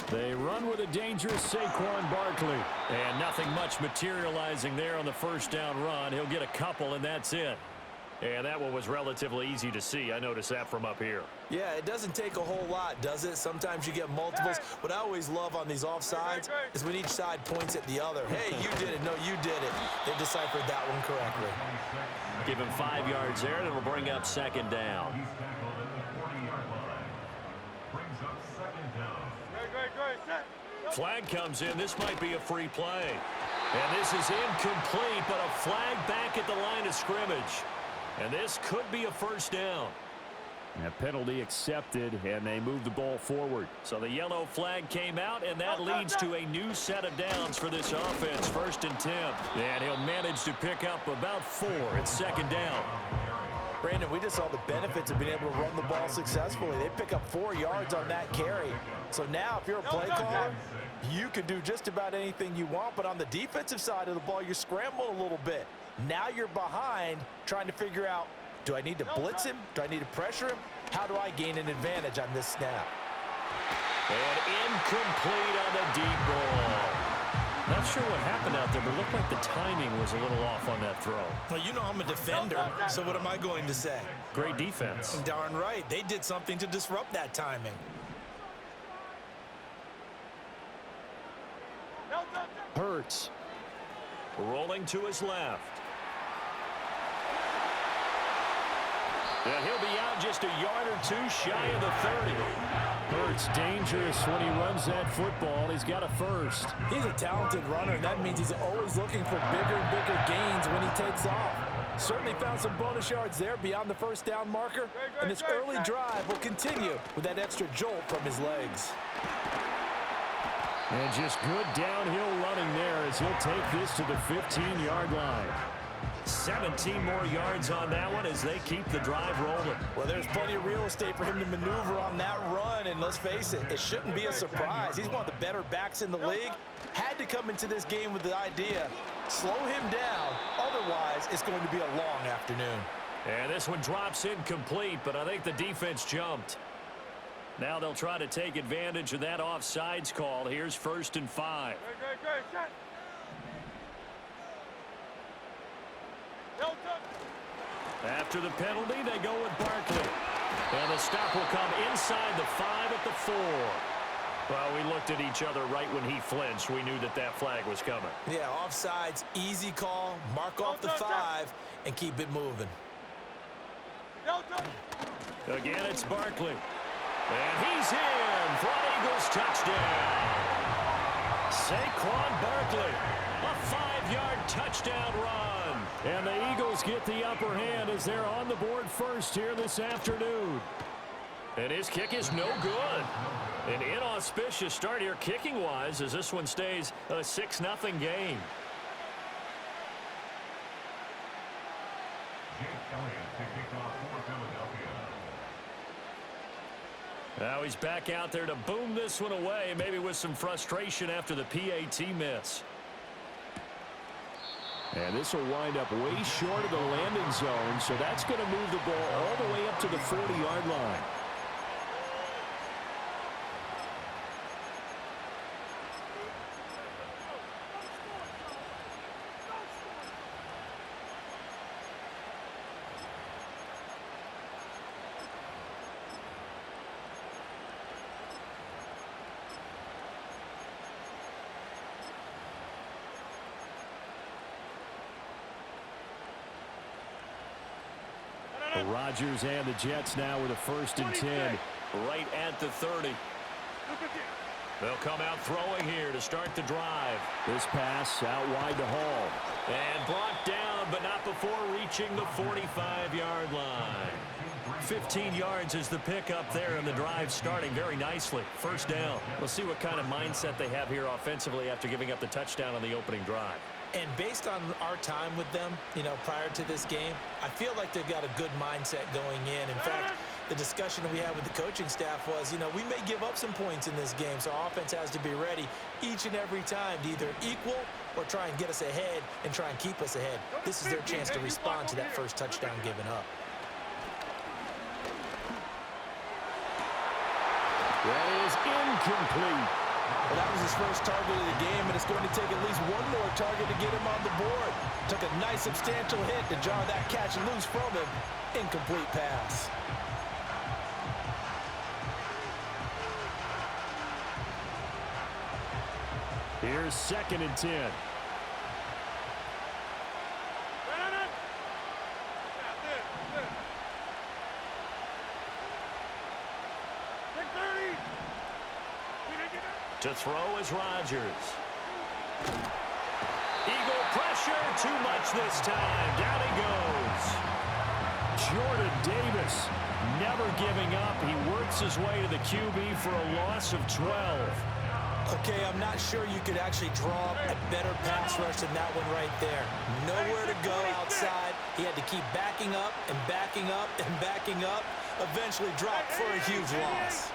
They run with a dangerous Saquon Barkley. And nothing much materializing there on the first down run. He'll get a couple, and that's it. And that one was relatively easy to see. I noticed that from up here. Yeah, it doesn't take a whole lot, does it? Sometimes you get multiples. What I always love on these offsides is when each side points at the other. Hey, you did it. No, you did it. They deciphered that one correctly. Give him 5 yards there, and it'll bring up second down. Flag comes in. This might be a free play. And this is incomplete, but a flag back at the line of scrimmage. And this could be a first down. A penalty accepted, and they move the ball forward. So the yellow flag came out, and that leads to a new set of downs for this offense. 1st and 10. And he'll manage to pick up about 4 at second down. Brandon, we just saw the benefits of being able to run the ball successfully. They pick up 4 yards on that carry. So now if you're a play caller, you can do just about anything you want. But on the defensive side of the ball, you scramble a little bit. Now you're behind trying to figure out, do I need to blitz him? Do I need to pressure him? How do I gain an advantage on this snap? And incomplete on the deep ball. Not sure what happened out there, but it looked like the timing was a little off on that throw. Well, you know I'm a defender, so what am I going to say? Great defense. Darn right. They did something to disrupt that timing. Hurts. Rolling to his left. And he'll be out just a yard or 2 shy of the 30. Hurts dangerous when he runs that football. He's got a first. He's a talented runner, and that means he's always looking for bigger and bigger gains when he takes off. Certainly found some bonus yards there beyond the first down marker, and this early drive will continue with that extra jolt from his legs. And just good downhill running there as he'll take this to the 15-yard line. 17 more yards on that one as they keep the drive rolling. Well, there's plenty of real estate for him to maneuver on that run, and let's face it, it shouldn't be a surprise. He's one of the better backs in the league. Had to come into this game with the idea, slow him down, otherwise it's going to be a long afternoon. And this one drops incomplete, but I think the defense jumped. Now they'll try to take advantage of that offsides call. Here's 1st and 5. After the penalty, they go with Barkley. And the stop will come inside the 5 at the 4. Well, we looked at each other right when he flinched. We knew that that flag was coming. Yeah, offsides, easy call, mark off the 5, and keep it moving. Again, it's Barkley. And he's in for an Eagles touchdown. Saquon Barkley, a 5-yard touchdown run. And the Eagles get the upper hand as they're on the board first here this afternoon. And his kick is no good. An inauspicious start here kicking-wise as this one stays a 6-0 game. Now he's back out there to boom this one away, maybe with some frustration after the PAT miss. And this will wind up way short of the landing zone, so that's going to move the ball all the way up to the 40-yard line. Rodgers and the Jets now with a 1st and 10 right at the 30. They'll come out throwing here to start the drive. This pass out wide to Hall. And brought down, but not before reaching the 45-yard line. 15 yards is the pickup there, and the drive starting very nicely. 1st down. We'll see what kind of mindset they have here offensively after giving up the touchdown on the opening drive. And based on our time with them, you know, prior to this game, I feel like they've got a good mindset going in. In fact, the discussion we had with the coaching staff was, you know, we may give up some points in this game, so our offense has to be ready each and every time to either equal or try and get us ahead and try and keep us ahead. This is their chance to respond to that first touchdown given up. is incomplete. Well, that was his first target of the game, and it's going to take at least one more target to get him on the board. Took a nice substantial hit to jar that catch loose from him. Incomplete pass. Here's 2nd and 10. To throw is Rodgers. Eagle pressure, too much this time. Down he goes. Jordan Davis never giving up. He works his way to the QB for a loss of 12. Okay, I'm not sure you could actually draw a better pass rush than that one right there. Nowhere to go outside. He had to keep backing up and backing up and backing up. Eventually dropped for a huge loss.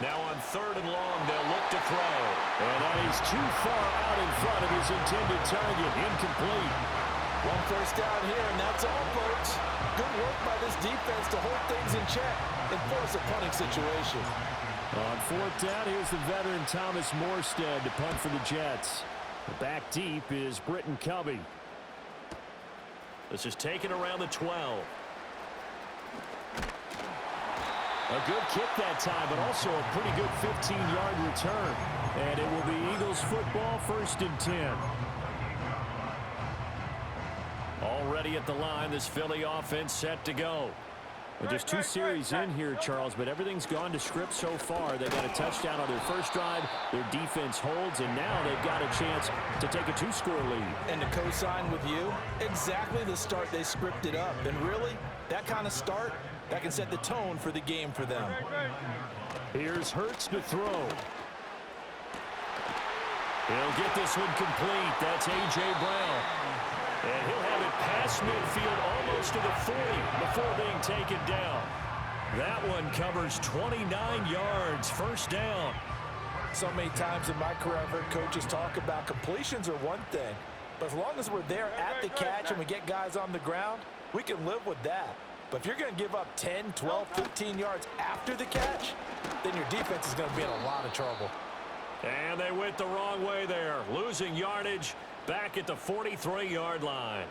Now on 3rd and long, they'll look to throw. And that is too far out in front of his intended target. Incomplete. One first down here, and that's all, folks. Good work by this defense to hold things in check and force a punting situation. On 4th down, here's the veteran Thomas Morstead to punt for the Jets. Back deep is Britton Covey. This is taken around the 12. A good kick that time, but also a pretty good 15-yard return. And it will be Eagles football, 1st and 10. Already at the line, this Philly offense set to go. And just 2 series in here, Charles, but everything's gone to script so far. They got a touchdown on their first drive. Their defense holds, and now they've got a chance to take a 2-score lead. And to co-sign with you, exactly the start they scripted up. And really, that kind of start, that can set the tone for the game for them. Here's Hurts to throw. He'll get this one complete. That's A.J. Brown. And he'll have it past midfield almost to the 40 before being taken down. That one covers 29 yards. 1st down. So many times in my career, I've heard coaches talk about completions are one thing. But as long as we're there at the catch and we get guys on the ground, we can live with that. But if you're going to give up 10, 12, 15 yards after the catch, then your defense is going to be in a lot of trouble. And they went the wrong way there, losing yardage back at the 43-yard line.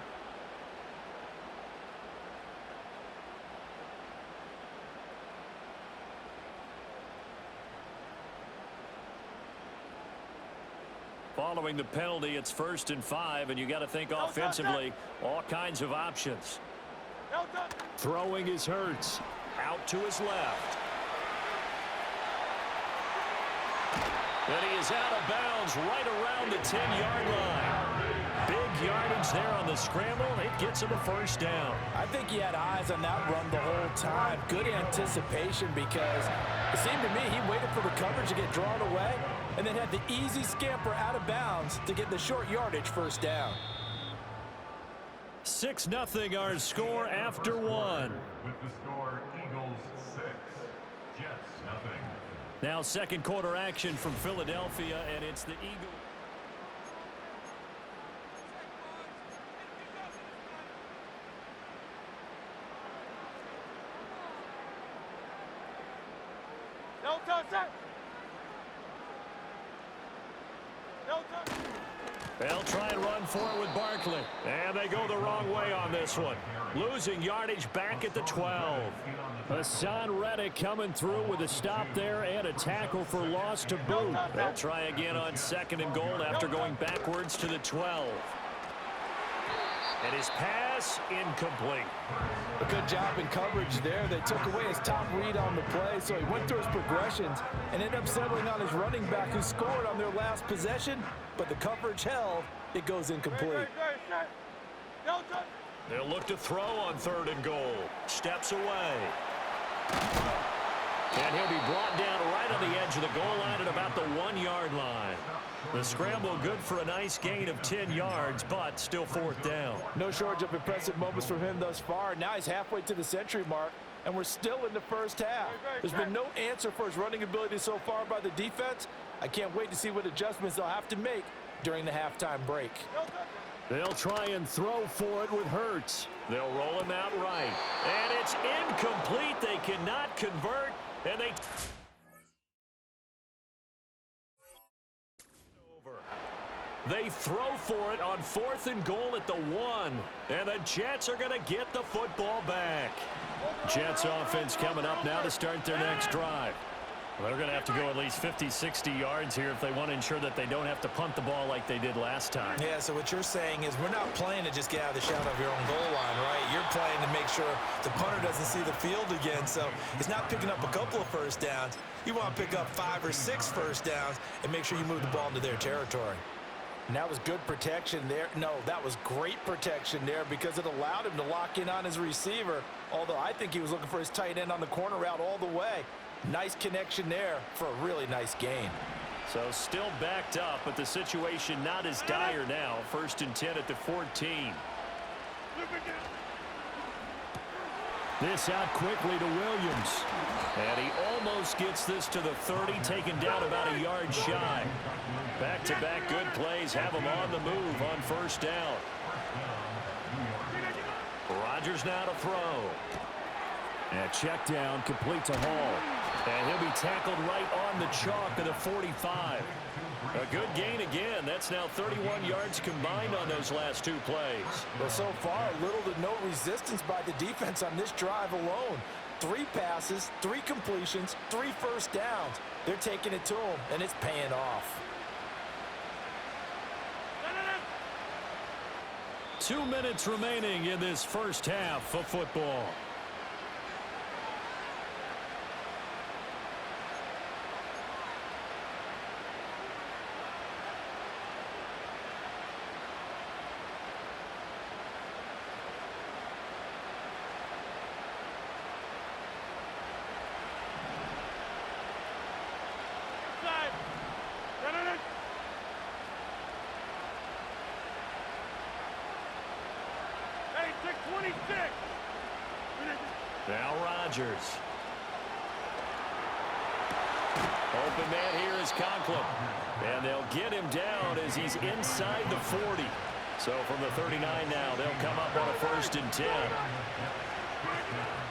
Following the penalty, it's 1st and 5, and you got to think offensively, all kinds of options. Throwing is Hurts. Out to his left. And he is out of bounds right around the 10-yard line. Big yardage there on the scramble. It gets him a 1st down. I think he had eyes on that run the whole time. Good anticipation because it seemed to me he waited for the coverage to get drawn away and then had the easy scamper out of bounds to get the short yardage 1st down. 6-0 our score after 1. With the score, Eagles 6, Jets 0. Now 2nd quarter action from Philadelphia, and it's the Eagles. They'll try and run for it with Barkley. And they go the wrong way on this one. Losing yardage back at the 12. Hassan Reddick coming through with a stop there and a tackle for loss to boot. They'll try again on 2nd and goal after going backwards to the 12. And his pass incomplete. A good job in coverage there. They took away his top read on the play, so he went through his progressions and ended up settling on his running back who scored on their last possession, but the coverage held. It goes incomplete. They'll look to throw on 3rd and goal. Steps away. And he'll be brought down right on the edge of the goal line at about the 1-yard line. The scramble good for a nice gain of 10 yards, but still 4th down. No shortage of impressive moments from him thus far. Now he's halfway to the century mark, and we're still in the 1st half. There's been no answer for his running ability so far by the defense. I can't wait to see what adjustments they'll have to make during the halftime break. They'll try and throw for it with Hurts. They'll roll him out right. And it's incomplete. They cannot convert. And they... They throw for it on 4th and goal at the 1. And the Jets are going to get the football back. Jets offense coming up now to start their next drive. Well, they're going to have to go at least 50, 60 yards here if they want to ensure that they don't have to punt the ball like they did last time. Yeah, so what you're saying is we're not playing to just get out of the shadow of your own goal line, right? You're playing to make sure the punter doesn't see the field again. So it's not picking up a couple of first downs. You want to pick up 5 or 6 first downs and make sure you move the ball into their territory. And that was good protection there. No, that was great protection there because it allowed him to lock in on his receiver, although I think he was looking for his tight end on the corner route all the way. Nice connection there for a really nice gain. So still backed up, but the situation not as dire now. 1st and 10 at the 14. This out quickly to Williams. And he almost gets this to the 30, taken down about a yard shy. Back-to-back good plays have him on the move on 1st down. Rodgers now to throw. And check down, complete to Hall. And he'll be tackled right on the chalk of the 45. A good gain again. That's now 31 yards combined on those last 2 plays. Well, so far, little to no resistance by the defense on this drive alone. 3 passes, 3 completions, 3 first downs. They're taking it to him, and it's paying off. 2 minutes remaining in this first half of football. Now Rodgers. Open man here is Conklin. And they'll get him down as he's inside the 40. So from the 39 now, they'll come up on a 1st and 10.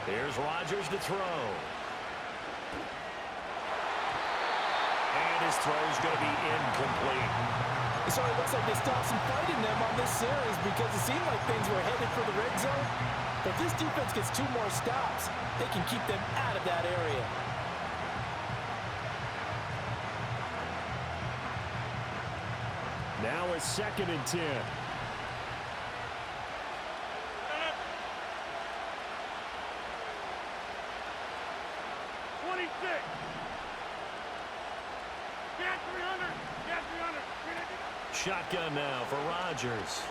Here's Rodgers to throw. And his throw's going to be incomplete. So it looks like they stopped some fighting them on this series because it seemed like things were headed for the red zone. But if this defense gets 2 more stops, they can keep them out of that area. Now a 2nd and 10. Shotgun now for Rodgers.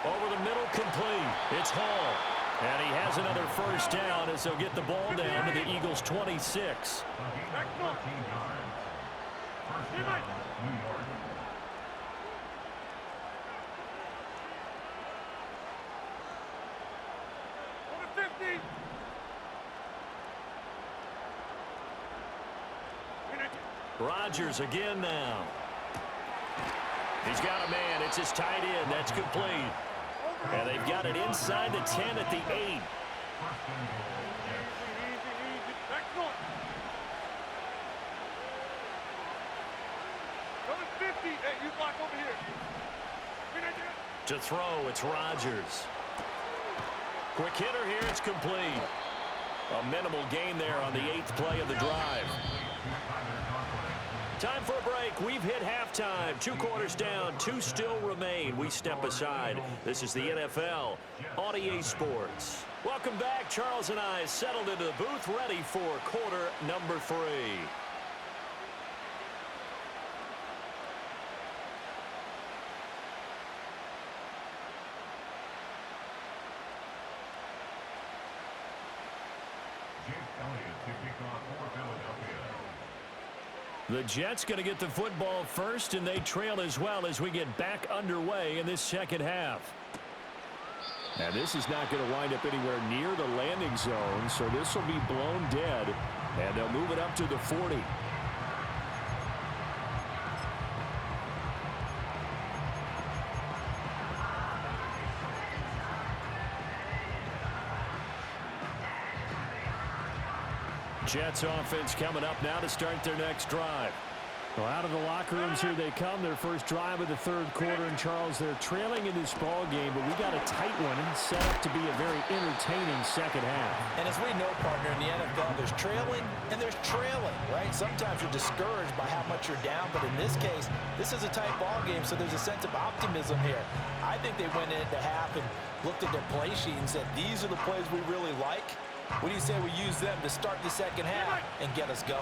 Over the middle, complete. It's Hall. And he has another first down as they'll get the ball down to the Eagles' 26. Rodgers again now. He's got a man. It's his tight end. That's complete. And they've got it inside the 10 at the 8. To throw, it's Rodgers. Quick hitter here. It's complete. A minimal gain there on the 8th play of the drive. Time for a break. We've hit halftime. 2 quarters down. 2 still remain. We step aside. This is the NFL on EA Sports. Welcome back. Charles and I settled into the booth ready for quarter number 3. The Jets going to get the football first, and they trail as well as we get back underway in this second half. And this is not going to wind up anywhere near the landing zone, so this will be blown dead, and they'll move it up to the 40. Jets offense coming up now to start their next drive. Well, out of the locker rooms here they come. Their first drive of the third quarter. And, Charles, they're trailing in this ball game, but we got a tight one and set up to be a very entertaining second half. And as we know, partner, in the NFL, there's trailing and there's trailing, right? Sometimes you're discouraged by how much you're down, but in this case, this is a tight ball game, so there's a sense of optimism here. I think they went into half and looked at their play sheet and said, these are the plays we really like. What do you say we use them to start the second half and get us going?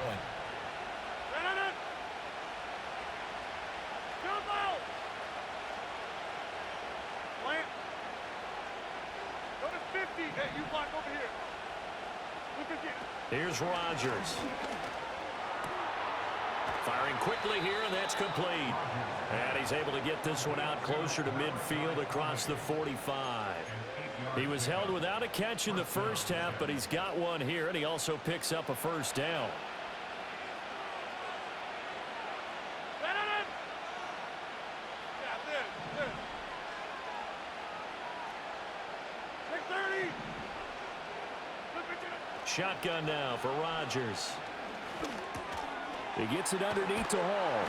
Here's Rodgers. Firing quickly here, and that's complete. And he's able to get this one out closer to midfield across the 45. He was held without a catch in the first half, but he's got one here, and he also picks up a first down. Shotgun now for Rodgers. He gets it underneath to Hall.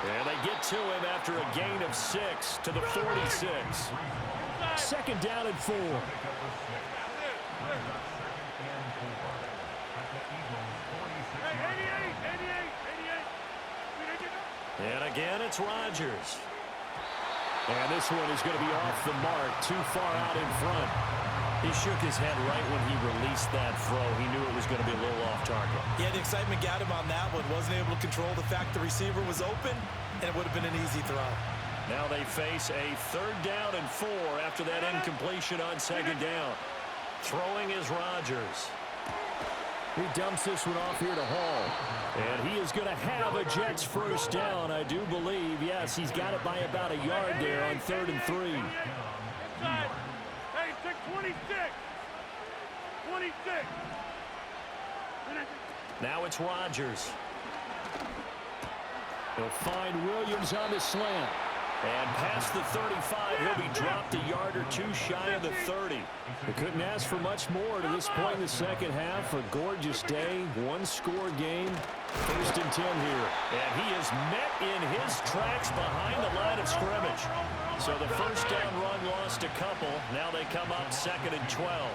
And they get to him after a gain of 6 to the 46. Second down and 4. And again, it's Rodgers. And this one is going to be off the mark, too far out in front. He shook his head right when he released that throw. He knew it was going to be a little off target. Yeah, the excitement got him on that one. Wasn't able to control the fact the receiver was open, and it would have been an easy throw. Now they face a third down and 4 after that incompletion on second down. Throwing is Rodgers. He dumps this one off here to Hall. And he is going to have a Jets first down, I do believe. Yes, he's got it by about a yard there on 3rd and 3. Hey, 26. 26. Now it's Rodgers. He'll find Williams on the slant. And past the 35, he'll be dropped a yard or 2 shy of the 30. They couldn't ask for much more to this point in the second half. A gorgeous day, one-score game. 1st and 10 here. And he is met in his tracks behind the line of scrimmage. So the first down run lost a couple. Now they come up 2nd and 12.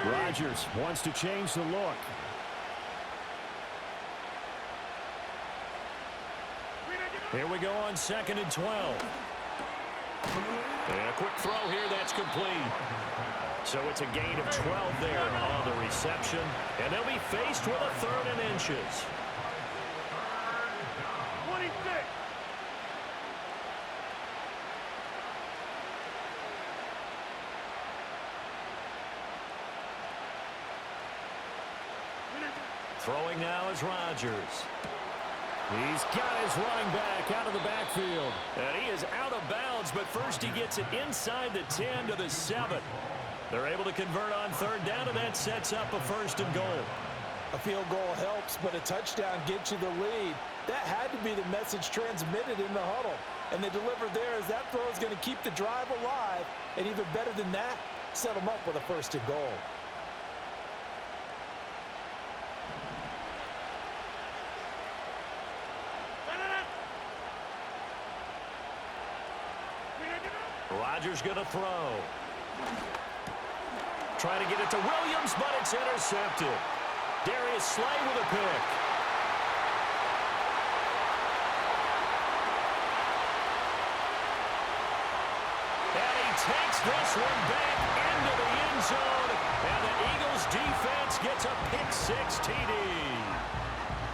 Rodgers wants to change the look. Here we go on 2nd and 12. And a quick throw here, that's complete. So it's a gain of 12 there on the reception. And they'll be faced with a 3rd and inches. 26. Throwing now is Rodgers. He's got his running back out of the backfield. And he is out of bounds, but first he gets it inside the 10 to the 7. They're able to convert on 3rd down, and that sets up a 1st and goal. A field goal helps, but a touchdown gets you the lead. That had to be the message transmitted in the huddle. And they delivered there as that throw is going to keep the drive alive. And even better than that, set them up with a 1st and goal. Rodgers going to throw. Trying to get it to Williams, but it's intercepted. Darius Slay with a pick. And he takes this one back into the end zone. And the Eagles defense gets a pick-6 TD.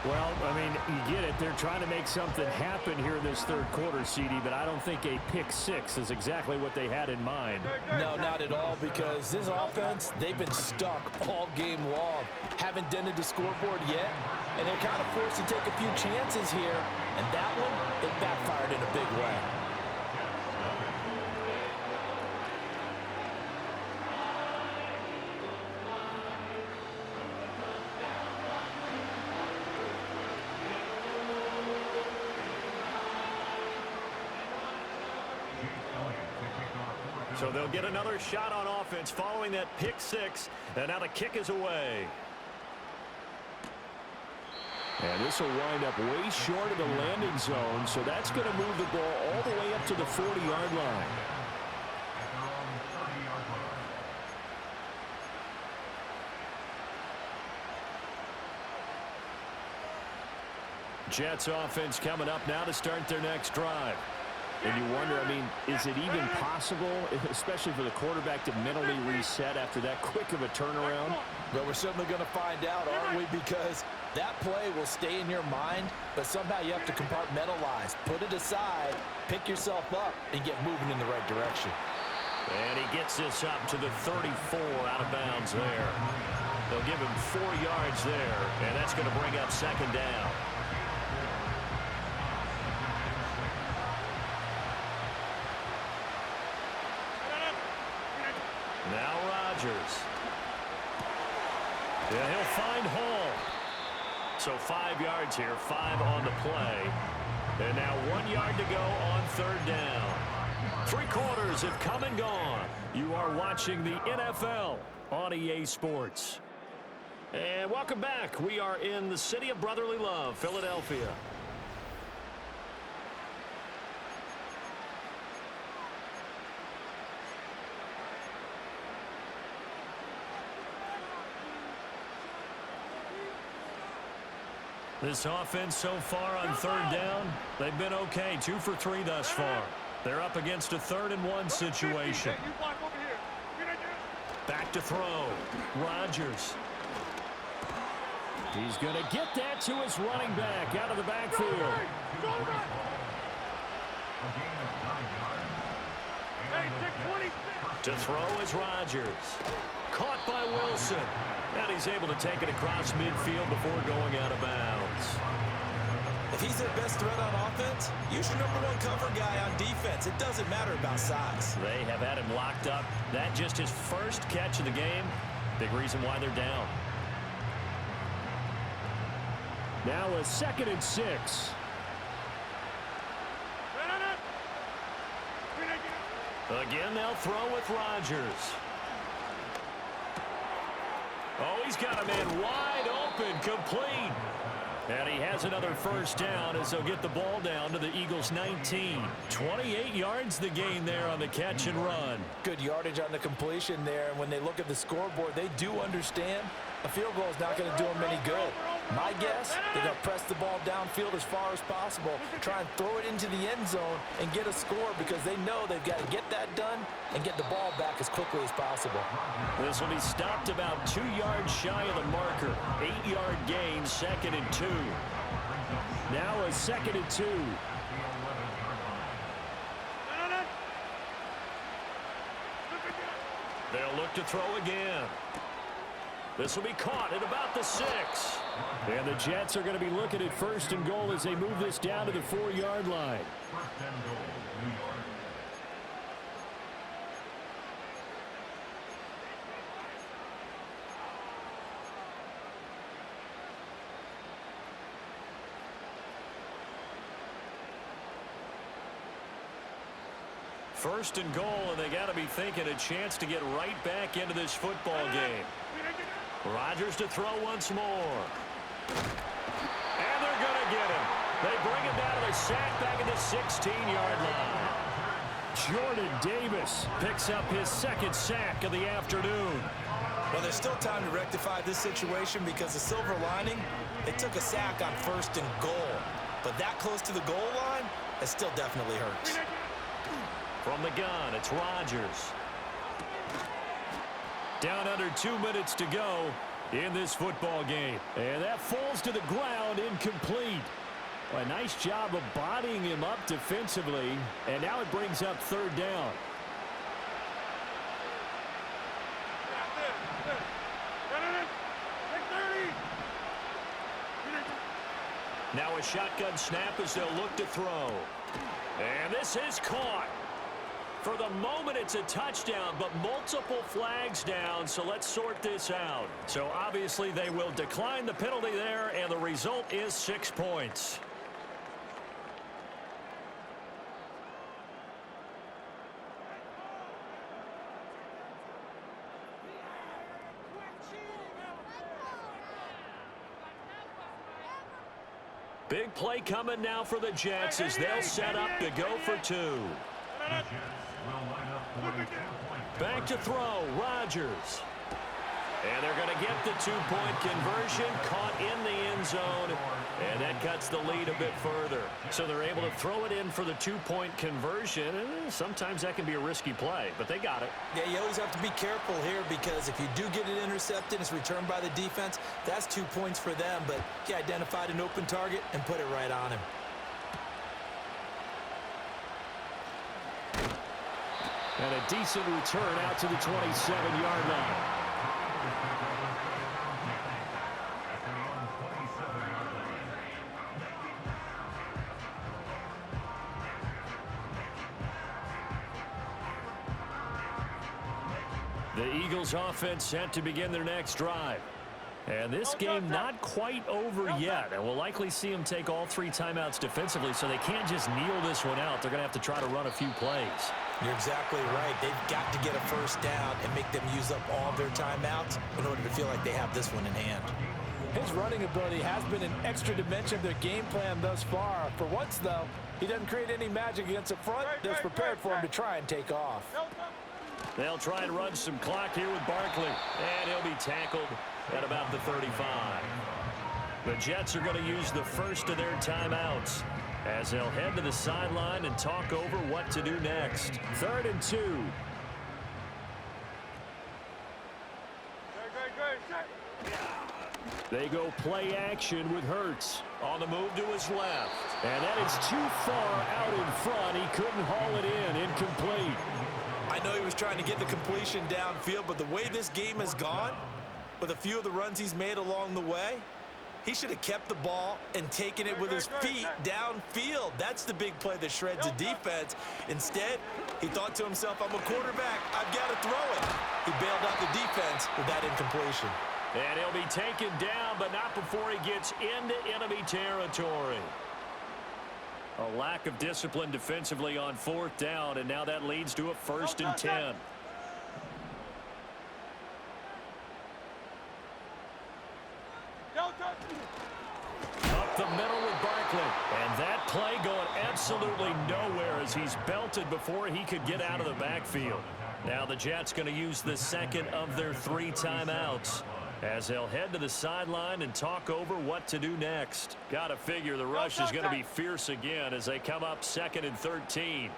Well, I mean, you get it. They're trying to make something happen here in this 3rd quarter, CD, but I don't think a pick-6 is exactly what they had in mind. No, not at all, because this offense, they've been stuck all game long. Haven't dented the scoreboard yet, and they're kind of forced to take a few chances here, and that one, it backfired in a big way. So they'll get another shot on offense following that pick six. And now the kick is away. And this will wind up way short of the landing zone, so that's going to move the ball all the way up to the 40-yard line. Jets offense coming up now to start their next drive. And you wonder, I mean, is it even possible, especially for the quarterback, to mentally reset after that quick of a turnaround? But we're certainly going to find out, aren't we? Because that play will stay in your mind, but somehow you have to compartmentalize. Put it aside, pick yourself up, and get moving in the right direction. And he gets this up to the 34 out of bounds there. They'll give him 4 yards there, and that's going to bring up second down. Now Rodgers. Yeah, he'll find Hall. So 5 yards here, 5 on the play. And now 1 yard to go on third down. 3 quarters have come and gone. You are watching the NFL on EA Sports. And welcome back. We are in the city of brotherly love, Philadelphia. This offense so far on third down, they've been okay. 2 for 3 thus far. They're up against a 3rd and 1 situation. Back to throw. Rodgers. He's going to get that to his running back out of the backfield. To throw is Rodgers. Caught by Wilson. And he's able to take it across midfield before going out of bounds. If he's their best threat on offense, use your #1 cover guy on defense. It doesn't matter about size. They have had him locked up. That just his first catch of the game. Big reason why they're down. Now a 2nd and 6. Again, they'll throw with Rodgers. Oh, he's got a man wide open, complete. And he has another first down as they'll get the ball down to the Eagles' 19. 28 yards the gain there on the catch and run. Good yardage on the completion there. And when they look at the scoreboard, they do understand a field goal is not going to do them any good. My guess, they're going to press the ball downfield as far as possible, try and throw it into the end zone and get a score because they know they've got to get that done and get the ball back as quickly as possible. This will be stopped about 2 yards shy of the marker. 8-yard gain, 2nd and 2. Now a 2nd and 2. They'll look to throw again. This will be caught at about the 6. And the Jets are going to be looking at 1st and goal as they move this down to the 4-yard line. 1st and goal, New York. First and goal, and they got to be thinking a chance to get right back into this football game. Rodgers to throw once more. And they're going to get him. They bring him down to the sack back at the 16-yard line. Jordan Davis picks up his 2nd sack of the afternoon. Well, there's still time to rectify this situation because the silver lining, they took a sack on 1st and goal. But that close to the goal line, it still definitely hurts. From the gun, it's Rodgers. Down under 2 minutes to go in this football game. And that falls to the ground, incomplete. Well, a nice job of bodying him up defensively. And now it brings up 3rd down. Now a shotgun snap as they'll look to throw. And this is caught. For the moment, it's a touchdown, but multiple flags down, so let's sort this out. So obviously they will decline the penalty there, and the result is 6 points. Big play coming now for the Jets as they'll set up to go for two. The Jets will line up for a 2-point. Back to throw, Rodgers. And they're going to get the two-point conversion, caught in the end zone, and that cuts the lead a bit further. So they're able to throw it in for the two-point conversion, and sometimes that can be a risky play, but they got it. Yeah, you always have to be careful here because if you do get it intercepted, it's returned by the defense, that's 2 points for them, but he identified an open target and put it right on him. And a decent return out to the 27-yard line. The Eagles offense set to begin their next drive. And this game not quite over yet. And we'll likely see them take all 3 timeouts defensively, so they can't just kneel this one out. They're going to have to try to run a few plays. You're exactly right. They've got to get a first down and make them use up all their timeouts in order to feel like they have this one in hand. His running ability has been an extra dimension of their game plan thus far. For once, though, he doesn't create any magic against the front that's prepared for him to try and take off. They'll try and run some clock here with Barkley, and he'll be tackled at about the 35. The Jets are going to use the first of their timeouts as they'll head to the sideline and talk over what to do next. 3rd and 2. They go play action with Hurts on the move to his left. And that is too far out in front. He couldn't haul it in. Incomplete. I know he was trying to get the completion downfield, but the way this game has gone, with a few of the runs he's made along the way, he should have kept the ball and taken it with his feet downfield. That's the big play that shreds a defense. Instead, he thought to himself, I'm a quarterback, I've got to throw it. He bailed out the defense with that incompletion. And he'll be taken down, but not before he gets into enemy territory. A lack of discipline defensively on 4th down, and now that leads to a 1st and 10. Up the middle with Barkley. And that play going absolutely nowhere as he's belted before he could get out of the backfield. Now the Jets going to use the second of their 3 timeouts as they'll head to the sideline and talk over what to do next. Got to figure the rush is going to be fierce again as they come up 2nd and 13.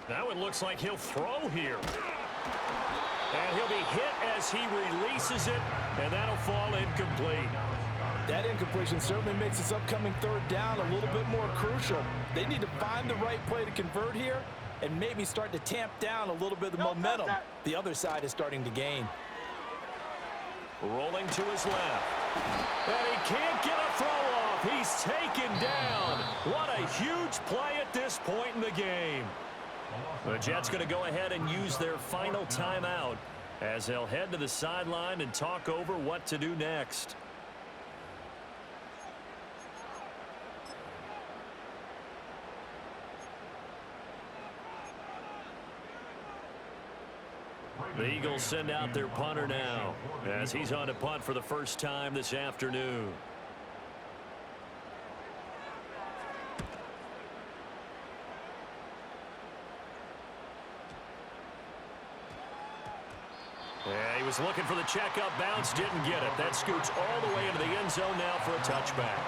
Now it looks like he'll throw here. And he'll be hit as he releases it, and that'll fall incomplete. That incompletion certainly makes this upcoming 3rd down a little bit more crucial. They need to find the right play to convert here and maybe start to tamp down a little bit of the momentum the other side is starting to gain. Rolling to his left. And he can't get a throw off. He's taken down. What a huge play at this point in the game. The Jets going to go ahead and use their final timeout as they'll head to the sideline and talk over what to do next. The Eagles send out their punter now as he's on to punt for the first time this afternoon. Yeah, he was looking for the checkup bounce, didn't get it. That scoots all the way into the end zone now for a touchback.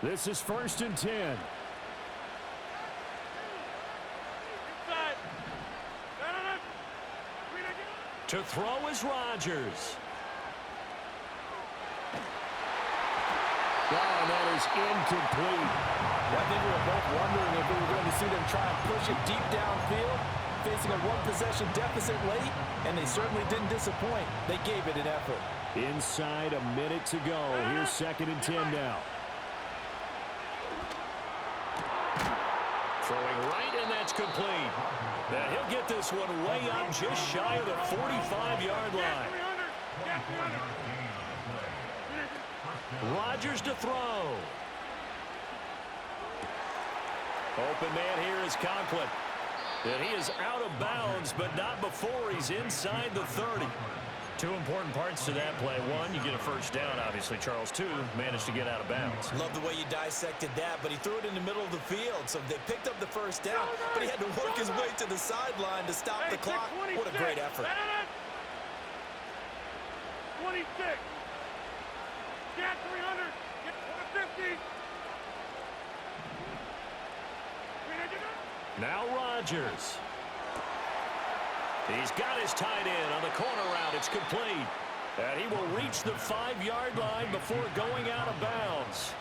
This is 1st and 10. To throw is Rodgers. And that is incomplete. I think we were both wondering if we were going to see them try and push it deep downfield. facing a one-possession deficit late, and they certainly didn't disappoint. They gave it an effort. Inside a minute to go. Here's 2nd and 10 now. Throwing right, and that's complete. Now he'll get this one way up just shy of the 45-yard line. Rodgers to throw. Open man here is Conklin. And he is out of bounds, but not before he's inside the 30. Two important parts to that play. One, you get a first down, obviously. Charles, two, managed to get out of bounds. Love the way you dissected that, but he threw it in the middle of the field. So they picked up the first down, but he had to work his way to the sideline to stop the clock. What a great effort. 26. Get 300. Get 150. Now Rodgers. He's got his tight end on the corner route. It's complete. And he will reach the 5-yard line before going out of bounds.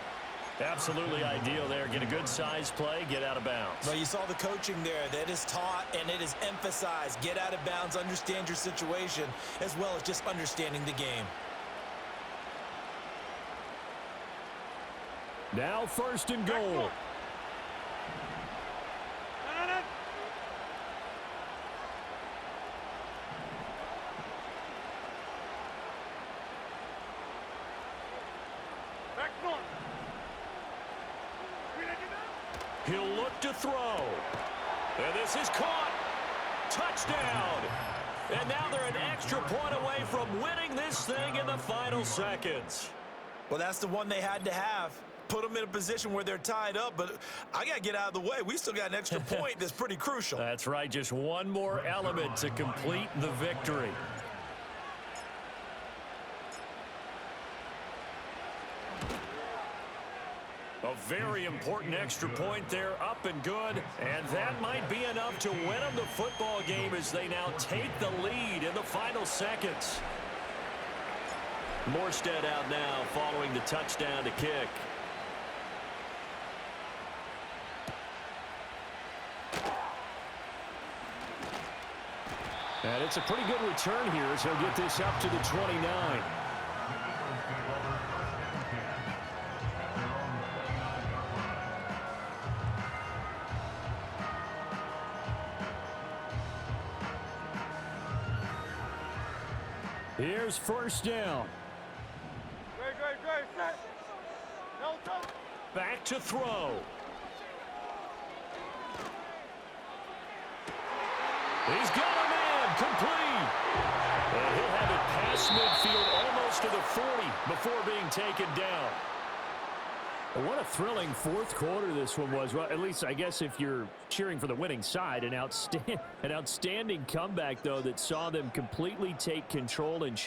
Absolutely ideal there. Get a good size play, get out of bounds. Well, you saw the coaching there. That is taught and it is emphasized. Get out of bounds, understand your situation, as well as just understanding the game. Now 1st and goal. He'll look to throw. And this is caught. Touchdown. And now they're an extra point away from winning this thing in the final seconds. Well, that's the one they had to have. Put them in a position where they're tied up, but I got to get out of the way. We still got an extra point that's pretty crucial. That's right. Just one more element to complete the victory. A very important extra point there, up and good. And that might be enough to win them the football game as they now take the lead in the final seconds. Morstead out now following the touchdown to kick. And it's a pretty good return here as he'll get this up to the 29. Here's 1st down. Back to throw. He's got a man complete. And he'll have it past midfield almost to the 40 before being taken down. What a thrilling 4th quarter this one was. Well, at least I guess if you're cheering for the winning side, an outstanding comeback, though, that saw them completely take control and change.